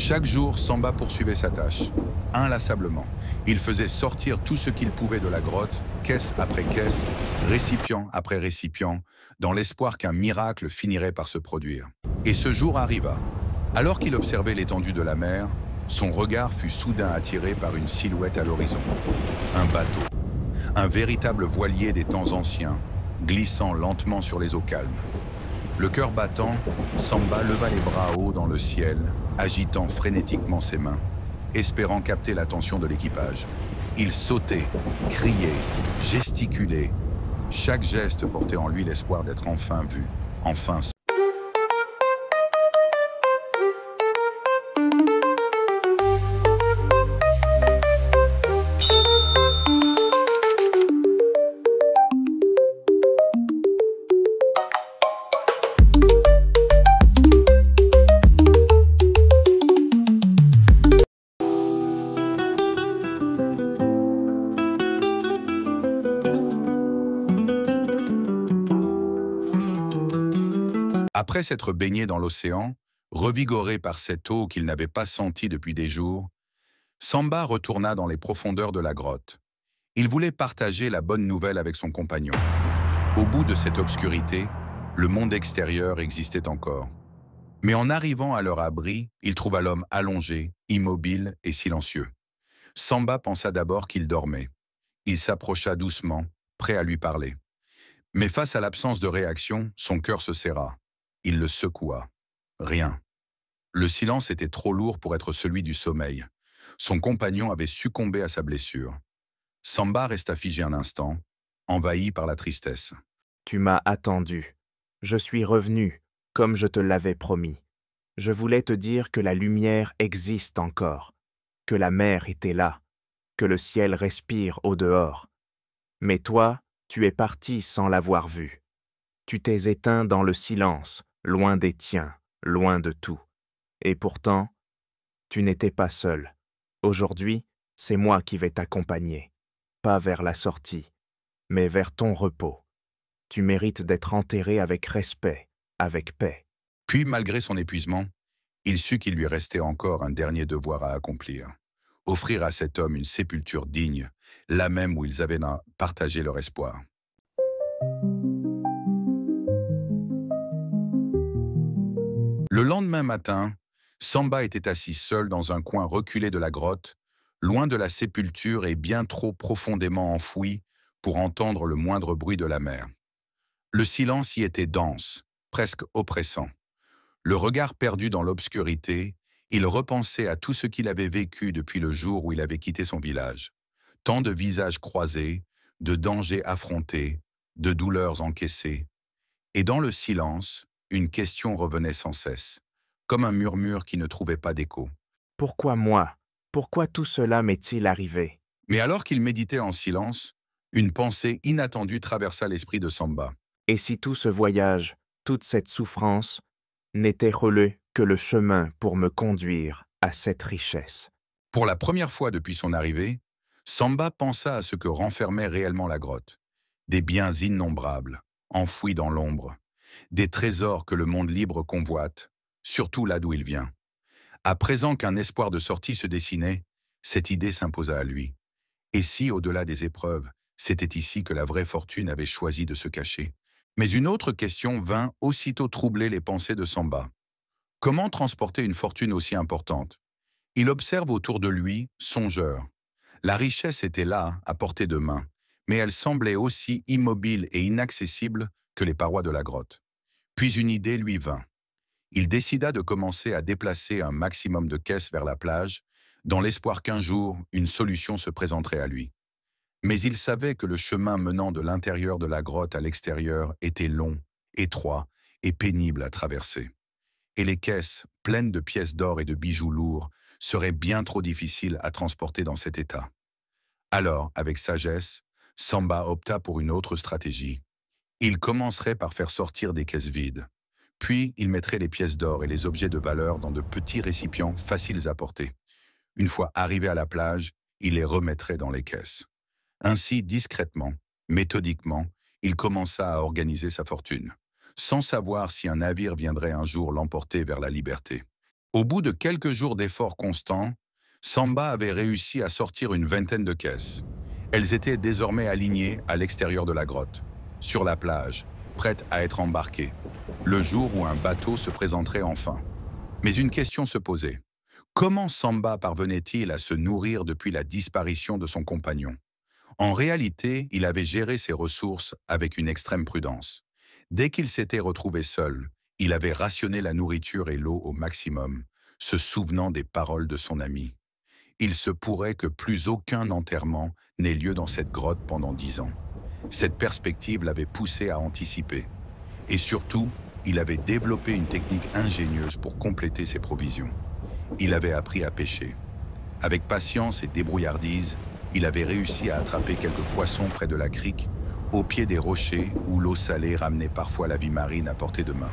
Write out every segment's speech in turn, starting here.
Chaque jour, Samba poursuivait sa tâche, inlassablement. Il faisait sortir tout ce qu'il pouvait de la grotte, caisse après caisse, récipient après récipient, dans l'espoir qu'un miracle finirait par se produire. Et ce jour arriva. Alors qu'il observait l'étendue de la mer, son regard fut soudain attiré par une silhouette à l'horizon. Un bateau, un véritable voilier des temps anciens, glissant lentement sur les eaux calmes. Le cœur battant, Samba leva les bras hauts dans le ciel, agitant frénétiquement ses mains, espérant capter l'attention de l'équipage. Il sautait, criait, gesticulait. Chaque geste portait en lui l'espoir d'être enfin vu, enfin. Après s'être baigné dans l'océan, revigoré par cette eau qu'il n'avait pas sentie depuis des jours, Samba retourna dans les profondeurs de la grotte. Il voulait partager la bonne nouvelle avec son compagnon. Au bout de cette obscurité, le monde extérieur existait encore. Mais en arrivant à leur abri, il trouva l'homme allongé, immobile et silencieux. Samba pensa d'abord qu'il dormait. Il s'approcha doucement, prêt à lui parler. Mais face à l'absence de réaction, son cœur se serra. Il le secoua. Rien. Le silence était trop lourd pour être celui du sommeil. Son compagnon avait succombé à sa blessure. Samba resta figé un instant, envahi par la tristesse. Tu m'as attendu. Je suis revenu, comme je te l'avais promis. Je voulais te dire que la lumière existe encore, que la mer était là, que le ciel respire au-dehors. Mais toi, tu es parti sans l'avoir vu. Tu t'es éteint dans le silence, loin des tiens, loin de tout. Et pourtant, tu n'étais pas seul. Aujourd'hui, c'est moi qui vais t'accompagner. Pas vers la sortie, mais vers ton repos. Tu mérites d'être enterré avec respect, avec paix. Puis, malgré son épuisement, il sut qu'il lui restait encore un dernier devoir à accomplir. Offrir à cet homme une sépulture digne, là même où ils avaient partagé leur espoir. Le lendemain matin, Samba était assis seul dans un coin reculé de la grotte, loin de la sépulture et bien trop profondément enfoui pour entendre le moindre bruit de la mer. Le silence y était dense, presque oppressant. Le regard perdu dans l'obscurité, il repensait à tout ce qu'il avait vécu depuis le jour où il avait quitté son village. Tant de visages croisés, de dangers affrontés, de douleurs encaissées. Et dans le silence, une question revenait sans cesse, comme un murmure qui ne trouvait pas d'écho. Pourquoi moi? Pourquoi tout cela m'est-il arrivé? Mais alors qu'il méditait en silence, une pensée inattendue traversa l'esprit de Samba. Et si tout ce voyage, toute cette souffrance, n'était que le chemin pour me conduire à cette richesse? Pour la première fois depuis son arrivée, Samba pensa à ce que renfermait réellement la grotte. Des biens innombrables, enfouis dans l'ombre. Des trésors que le monde libre convoite, surtout là d'où il vient. À présent qu'un espoir de sortie se dessinait, cette idée s'imposa à lui. Et si, au-delà des épreuves, c'était ici que la vraie fortune avait choisi de se cacher? Mais une autre question vint aussitôt troubler les pensées de Samba. Comment transporter une fortune aussi importante? Il observe autour de lui, songeur. La richesse était là, à portée de main, mais elle semblait aussi immobile et inaccessible que les parois de la grotte. Puis une idée lui vint. Il décida de commencer à déplacer un maximum de caisses vers la plage, dans l'espoir qu'un jour, une solution se présenterait à lui. Mais il savait que le chemin menant de l'intérieur de la grotte à l'extérieur était long, étroit et pénible à traverser. Et les caisses, pleines de pièces d'or et de bijoux lourds, seraient bien trop difficiles à transporter dans cet état. Alors, avec sagesse, Samba opta pour une autre stratégie. Il commencerait par faire sortir des caisses vides. Puis, il mettrait les pièces d'or et les objets de valeur dans de petits récipients faciles à porter. Une fois arrivé à la plage, il les remettrait dans les caisses. Ainsi, discrètement, méthodiquement, il commença à organiser sa fortune, sans savoir si un navire viendrait un jour l'emporter vers la liberté. Au bout de quelques jours d'efforts constants, Samba avait réussi à sortir une vingtaine de caisses. Elles étaient désormais alignées à l'extérieur de la grotte, sur la plage, prêtes à être embarquées, le jour où un bateau se présenterait enfin. Mais une question se posait. Comment Samba parvenait-il à se nourrir depuis la disparition de son compagnon? En réalité, il avait géré ses ressources avec une extrême prudence. Dès qu'il s'était retrouvé seul, il avait rationné la nourriture et l'eau au maximum, se souvenant des paroles de son ami. Il se pourrait que plus aucun enterrement n'ait lieu dans cette grotte pendant 10 ans. Cette perspective l'avait poussé à anticiper. Et surtout, il avait développé une technique ingénieuse pour compléter ses provisions. Il avait appris à pêcher. Avec patience et débrouillardise, il avait réussi à attraper quelques poissons près de la crique, au pied des rochers où l'eau salée ramenait parfois la vie marine à portée de main.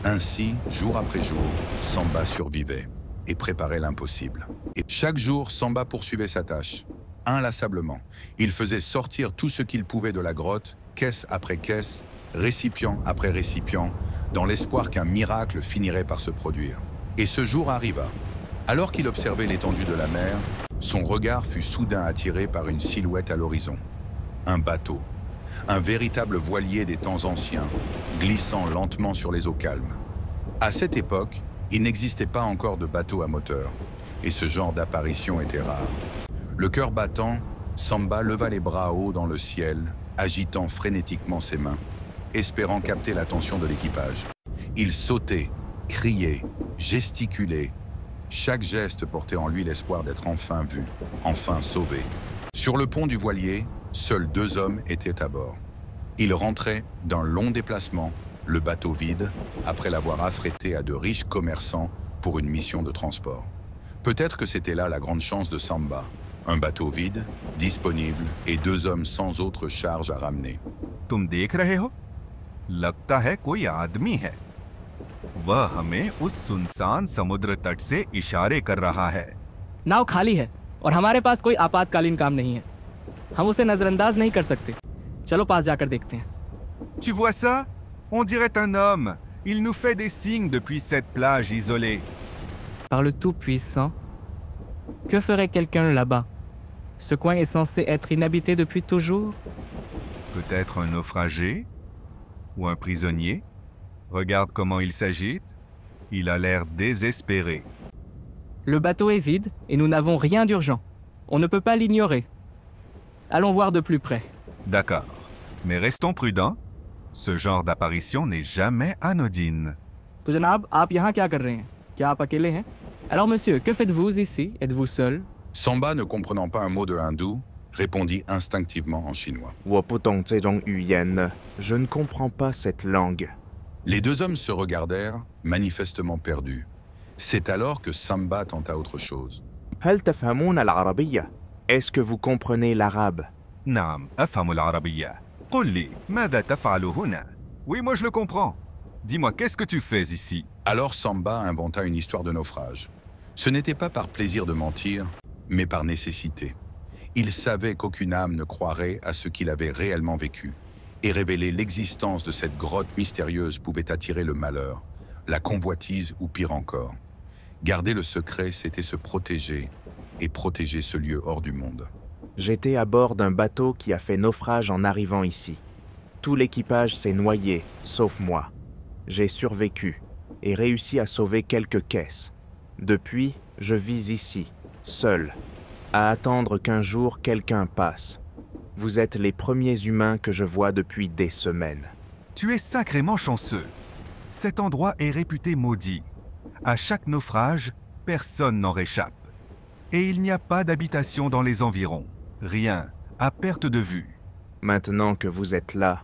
Ainsi, jour après jour, Samba survivait et préparait l'impossible. Et chaque jour, Samba poursuivait sa tâche. Inlassablement, il faisait sortir tout ce qu'il pouvait de la grotte, caisse après caisse, récipient après récipient, dans l'espoir qu'un miracle finirait par se produire. Et ce jour arriva. Alors qu'il observait l'étendue de la mer, son regard fut soudain attiré par une silhouette à l'horizon. Un bateau. Un véritable voilier des temps anciens, glissant lentement sur les eaux calmes. À cette époque, il n'existait pas encore de bateau à moteur, et ce genre d'apparition était rare. Le cœur battant, Samba leva les bras hauts dans le ciel, agitant frénétiquement ses mains, espérant capter l'attention de l'équipage. Il sautait, criait, gesticulait. Chaque geste portait en lui l'espoir d'être enfin vu, enfin sauvé. Sur le pont du voilier, seuls 2 hommes étaient à bord. Ils rentraient d'un long déplacement, le bateau vide, après l'avoir affrété à de riches commerçants pour une mission de transport. Peut-être que c'était là la grande chance de Samba. Un bateau vide, disponible, et 2 hommes sans autre charge à ramener. तुम देख रहे हो? लगता है कोई आदमी है। वह हमें उस सुनसान समुद्र तट से इशारे कर रहा है। नाव खाली है और हमारे पास कोई आपातकालीन काम नहीं है। हम उसे नजरअंदाज नहीं कर सकते। चलो पास जाकर देखते हैं। Tu vois ça? On dirait un homme. Il nous fait des signes depuis cette plage isolée. Par le Tout-Puissant, que ferait quelqu'un là-bas? Ce coin est censé être inhabité depuis toujours? Peut-être un naufragé? Ou un prisonnier? Regarde comment il s'agite. Il a l'air désespéré. Le bateau est vide et nous n'avons rien d'urgent. On ne peut pas l'ignorer. Allons voir de plus près. D'accord. Mais restons prudents. Ce genre d'apparition n'est jamais anodine. तो जनाब, आप यहाँ क्या कर रहे हैं? क्या आप अकेले हैं? Alors monsieur, que faites-vous ici? Êtes-vous seul? Samba, ne comprenant pas un mot de hindou, répondit instinctivement en chinois. 我不懂这种语言，je ne comprends pas cette langue. Les 2 hommes se regardèrent, manifestement perdus. C'est alors que Samba tenta autre chose. هل تفهمون العربية؟ Est-ce que vous comprenez l'arabe? نعم، أفهم العربية. قل لي، ماذا تفعل هنا؟ Oui, moi je le comprends. Dis-moi, qu'est-ce que tu fais ici? Alors Samba inventa une histoire de naufrage. Ce n'était pas par plaisir de mentir, mais par nécessité. Il savait qu'aucune âme ne croirait à ce qu'il avait réellement vécu, et révéler l'existence de cette grotte mystérieuse pouvait attirer le malheur, la convoitise ou pire encore. Garder le secret, c'était se protéger, et protéger ce lieu hors du monde. J'étais à bord d'un bateau qui a fait naufrage en arrivant ici. Tout l'équipage s'est noyé, sauf moi. J'ai survécu et réussi à sauver quelques caisses. Depuis, je vis ici, seul, à attendre qu'un jour quelqu'un passe. Vous êtes les premiers humains que je vois depuis des semaines. Tu es sacrément chanceux. Cet endroit est réputé maudit. À chaque naufrage, personne n'en réchappe. Et il n'y a pas d'habitation dans les environs. Rien, à perte de vue. Maintenant que vous êtes là,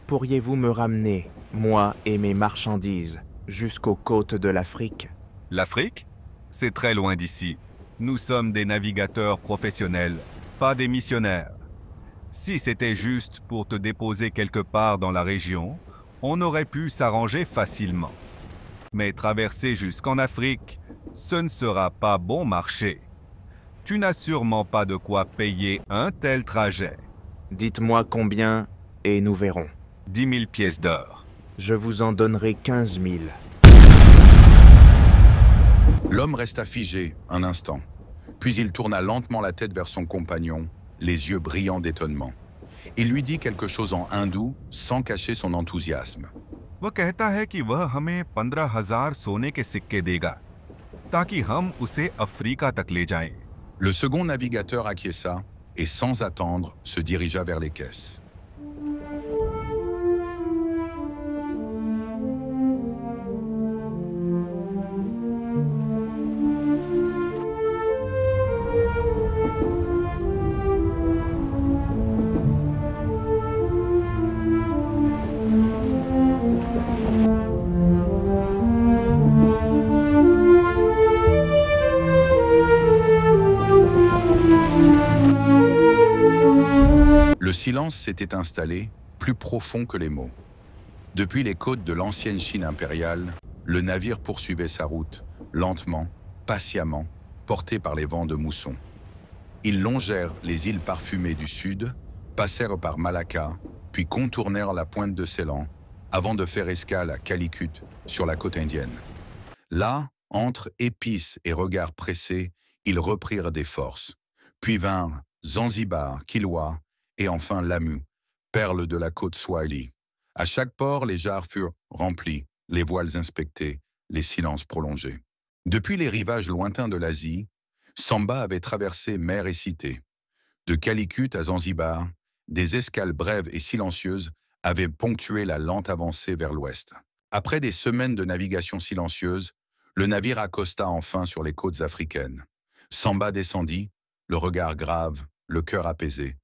pourriez-vous me ramener, moi et mes marchandises, jusqu'aux côtes de l'Afrique? L'Afrique? C'est très loin d'ici. Nous sommes des navigateurs professionnels, pas des missionnaires. Si c'était juste pour te déposer quelque part dans la région, on aurait pu s'arranger facilement. Mais traverser jusqu'en Afrique, ce ne sera pas bon marché. Tu n'as sûrement pas de quoi payer un tel trajet. Dites-moi combien et nous verrons. 10 000 pièces d'or. Je vous en donnerai 15 000. L'homme resta figé un instant, puis il tourna lentement la tête vers son compagnon, les yeux brillants d'étonnement. Il lui dit quelque chose en hindou sans cacher son enthousiasme. वो कहता है कि वह हमें 15,000 सोने के सिक्के देगा ताकि हम उसे अफ्रीका तक ले जाएं। Le second navigateur acquiesça et sans attendre se dirigea vers les caisses. Le silence s'était installé, plus profond que les mots. Depuis les côtes de l'ancienne Chine impériale, le navire poursuivait sa route, lentement, patiemment, porté par les vents de mousson. Ils longèrent les îles parfumées du sud, passèrent par Malacca, puis contournèrent la pointe de Ceylan, avant de faire escale à Calicut, sur la côte indienne. Là, entre épices et regards pressés, ils reprirent des forces. Puis vinrent Zanzibar, Kilwa, et enfin Lamu, perle de la côte Swahili. À chaque port, les jarres furent remplis, les voiles inspectées, les silences prolongés. Depuis les rivages lointains de l'Asie, Samba avait traversé mer et cité. De Calicut à Zanzibar, des escales brèves et silencieuses avaient ponctué la lente avancée vers l'ouest. Après des semaines de navigation silencieuse, le navire accosta enfin sur les côtes africaines. Samba descendit, le regard grave, le cœur apaisé.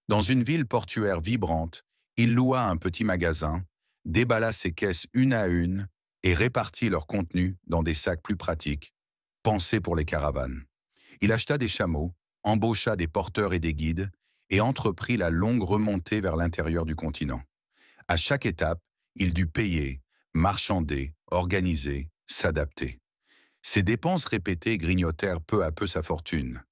Dans une ville portuaire vibrante, il loua un petit magasin, déballa ses caisses une à une et répartit leur contenu dans des sacs plus pratiques, pensés pour les caravanes. Il acheta des chameaux, embaucha des porteurs et des guides et entreprit la longue remontée vers l'intérieur du continent. À chaque étape, il dut payer, marchander, organiser, s'adapter. Ses dépenses répétées grignotèrent peu à peu sa fortune.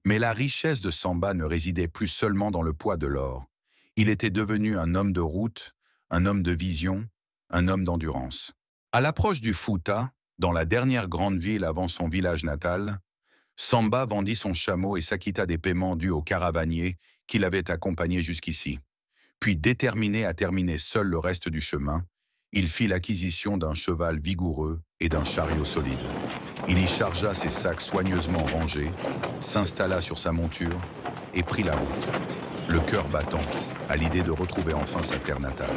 Mais la richesse de Samba ne résidait plus seulement dans le poids de l'or. Il était devenu un homme de route, un homme de vision, un homme d'endurance. À l'approche du Fouta, dans la dernière grande ville avant son village natal, Samba vendit son chameau et s'acquitta des paiements dus aux caravaniers qui l'avaient accompagné jusqu'ici. Puis, déterminé à terminer seul le reste du chemin, il fit l'acquisition d'un cheval vigoureux et d'un chariot solide. Il y chargea ses sacs soigneusement rangés, s'installa sur sa monture et prit la route, le cœur battant à l'idée de retrouver enfin sa terre natale.